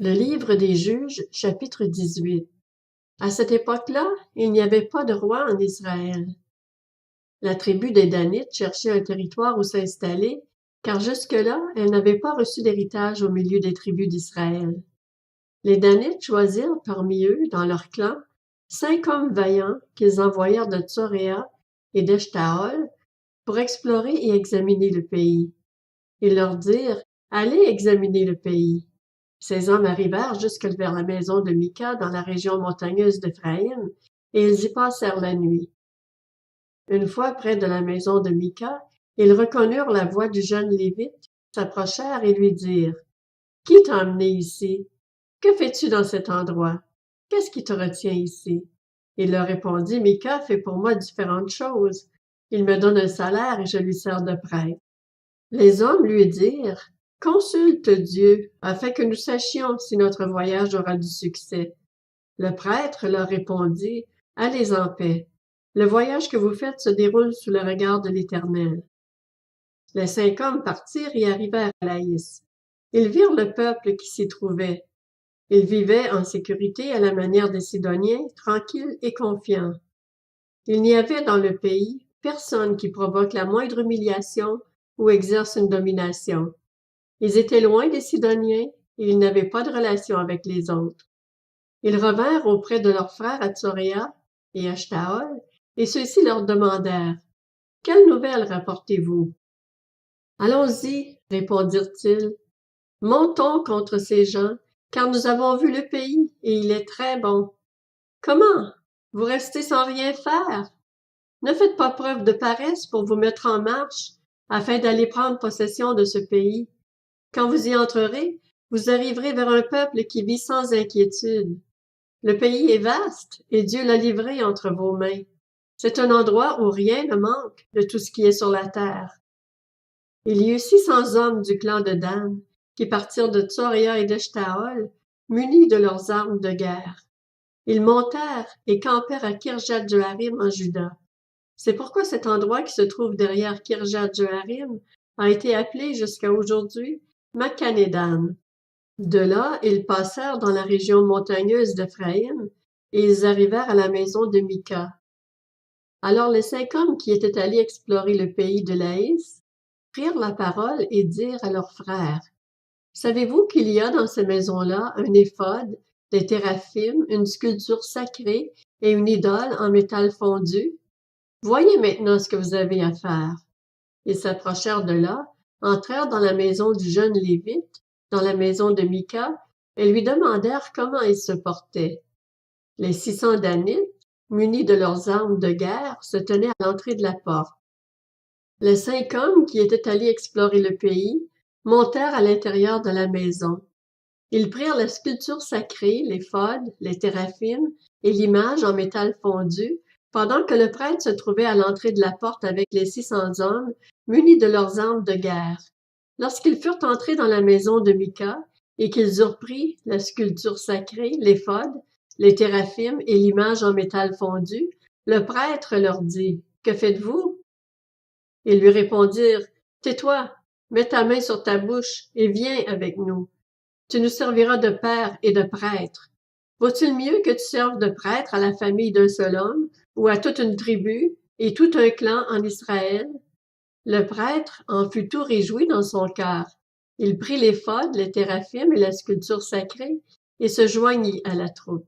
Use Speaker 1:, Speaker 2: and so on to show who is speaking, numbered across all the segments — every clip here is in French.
Speaker 1: Le livre des Juges, chapitre 18. À cette époque-là, il n'y avait pas de roi en Israël. La tribu des Danites cherchait un territoire où s'installer, car jusque-là, elle n'avait pas reçu d'héritage au milieu des tribus d'Israël. Les Danites choisirent parmi eux, dans leur clan, 5 hommes vaillants qu'ils envoyèrent de Tsoréa et d'Eshtaol pour explorer et examiner le pays. Ils leur dirent « Allez examiner le pays ». Ces hommes arrivèrent jusque vers la maison de Mika dans la région montagneuse d'Éphraïm, et ils y passèrent la nuit. Une fois près de la maison de Mika, ils reconnurent la voix du jeune Lévite, s'approchèrent et lui dirent « Qui t'a amené ici? Que fais-tu dans cet endroit? Qu'est-ce qui te retient ici? » Il leur répondit « Mika fait pour moi différentes choses. Il me donne un salaire et je lui sers de prêtre. » Les hommes lui dirent « Consulte Dieu, afin que nous sachions si notre voyage aura du succès. » Le prêtre leur répondit « Allez en paix. Le voyage que vous faites se déroule sous le regard de l'Éternel. » Les 5 hommes partirent et arrivèrent à Laïs. Ils virent le peuple qui s'y trouvait. Ils vivaient en sécurité à la manière des Sidoniens, tranquilles et confiants. Il n'y avait dans le pays personne qui provoque la moindre humiliation ou exerce une domination. Ils étaient loin des Sidoniens et ils n'avaient pas de relation avec les autres. Ils revinrent auprès de leurs frères à Tsoréa et à Shtaol, et ceux-ci leur demandèrent « Quelles nouvelles rapportez-vous? » « Allons-y, répondirent-ils. Montons contre ces gens, car nous avons vu le pays, et il est très bon. Comment? Vous restez sans rien faire? Ne faites pas preuve de paresse pour vous mettre en marche, afin d'aller prendre possession de ce pays. Quand vous y entrerez, vous arriverez vers un peuple qui vit sans inquiétude. Le pays est vaste, et Dieu l'a livré entre vos mains. C'est un endroit où rien ne manque de tout ce qui est sur la terre. Il y eut 600 hommes du clan de Dan, qui partirent de Tsoréa et d'Eshtaol, munis de leurs armes de guerre. Ils montèrent et campèrent à Kirjath-Jearim en Juda. C'est pourquoi cet endroit qui se trouve derrière Kirjath-Jearim a été appelé jusqu'à aujourd'hui Makhanedan. De là, ils passèrent dans la région montagneuse d'Éphraïm, et ils arrivèrent à la maison de Mika. Alors les 5 hommes qui étaient allés explorer le pays de Laïs prirent la parole et dirent à leurs frères « Savez-vous qu'il y a dans ces maisons-là un éphod, des téraphim, une sculpture sacrée et une idole en métal fondu? Voyez maintenant ce que vous avez à faire. » Ils s'approchèrent de là, entrèrent dans la maison du jeune Lévite, dans la maison de Mika, et lui demandèrent comment il se portait. Les 600 Danites, munis de leurs armes de guerre, se tenaient à l'entrée de la porte. Les 5 hommes qui étaient allés explorer le pays montèrent à l'intérieur de la maison. Ils prirent la sculpture sacrée, l'éphod, les téraphim et l'image en métal fondu, pendant que le prêtre se trouvait à l'entrée de la porte avec les 600 hommes munis de leurs armes de guerre. Lorsqu'ils furent entrés dans la maison de Mika et qu'ils eurent pris la sculpture sacrée, l'éphod, les téraphim et l'image en métal fondu, le prêtre leur dit « Que faites-vous? » Ils lui répondirent « Tais-toi, mets ta main sur ta bouche et viens avec nous. Tu nous serviras de père et de prêtre. Vaut-il mieux que tu serves de prêtre à la famille d'un seul homme ou à toute une tribu et tout un clan en Israël? » Le prêtre en fut tout réjoui dans son cœur. Il prit l'éphod, les téraphim et la sculpture sacrée et se joignit à la troupe.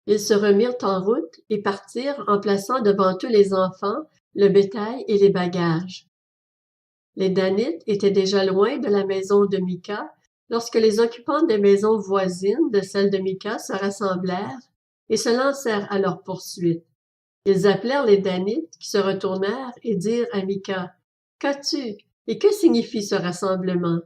Speaker 1: Ils se remirent en route et partirent en plaçant devant eux les enfants, le bétail et les bagages. Les Danites étaient déjà loin de la maison de Mika lorsque les occupants des maisons voisines de celle de Mika se rassemblèrent et se lancèrent à leur poursuite. Ils appelèrent les Danites qui se retournèrent et dirent à Mika « Qu'as-tu et que signifie ce rassemblement? »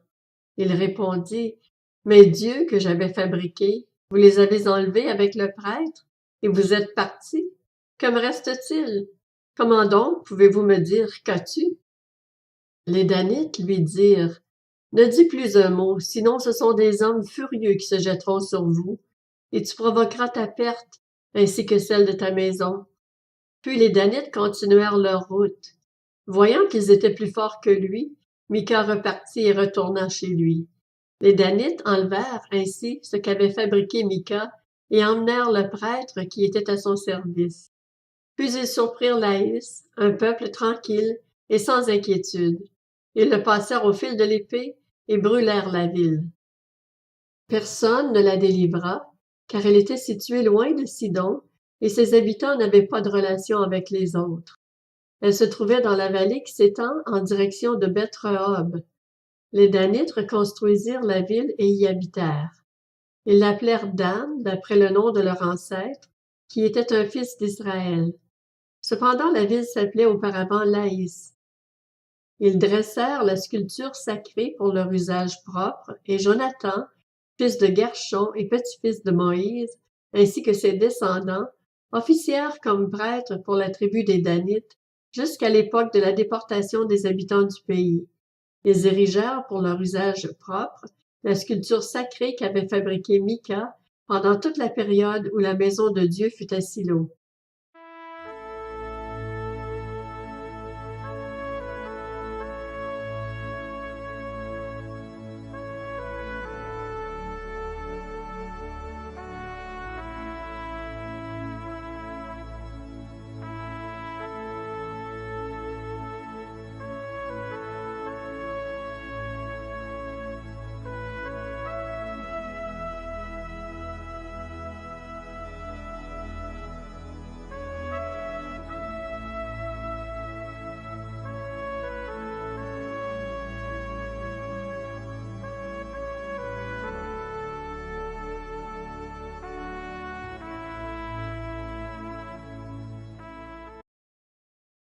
Speaker 1: Il répondit « Mes dieux que j'avais fabriqués, vous les avez enlevés avec le prêtre et vous êtes partis. Que me reste-t-il? Comment donc pouvez-vous me dire « Qu'as-tu? » Les Danites lui dirent « Ne dis plus un mot, sinon ce sont des hommes furieux qui se jetteront sur vous, et tu provoqueras ta perte, ainsi que celle de ta maison. » Puis les Danites continuèrent leur route. Voyant qu'ils étaient plus forts que lui, Mika repartit et retourna chez lui. Les Danites enlevèrent ainsi ce qu'avait fabriqué Mika et emmenèrent le prêtre qui était à son service. Puis ils surprirent Laïs, un peuple tranquille et sans inquiétude. Ils le passèrent au fil de l'épée et brûlèrent la ville. Personne ne la délivra, car elle était située loin de Sidon, et ses habitants n'avaient pas de relation avec les autres. Elle se trouvait dans la vallée qui s'étend en direction de Beth-Rehob. Les Danites reconstruisirent la ville et y habitèrent. Ils l'appelèrent Dan, d'après le nom de leur ancêtre, qui était un fils d'Israël. Cependant, la ville s'appelait auparavant Laïs. Ils dressèrent la sculpture sacrée pour leur usage propre, et Jonathan, fils de Gershon et petit-fils de Moïse, ainsi que ses descendants, officièrent comme prêtres pour la tribu des Danites jusqu'à l'époque de la déportation des habitants du pays. Ils érigèrent pour leur usage propre la sculpture sacrée qu'avait fabriquée Mika pendant toute la période où la maison de Dieu fut à Silo.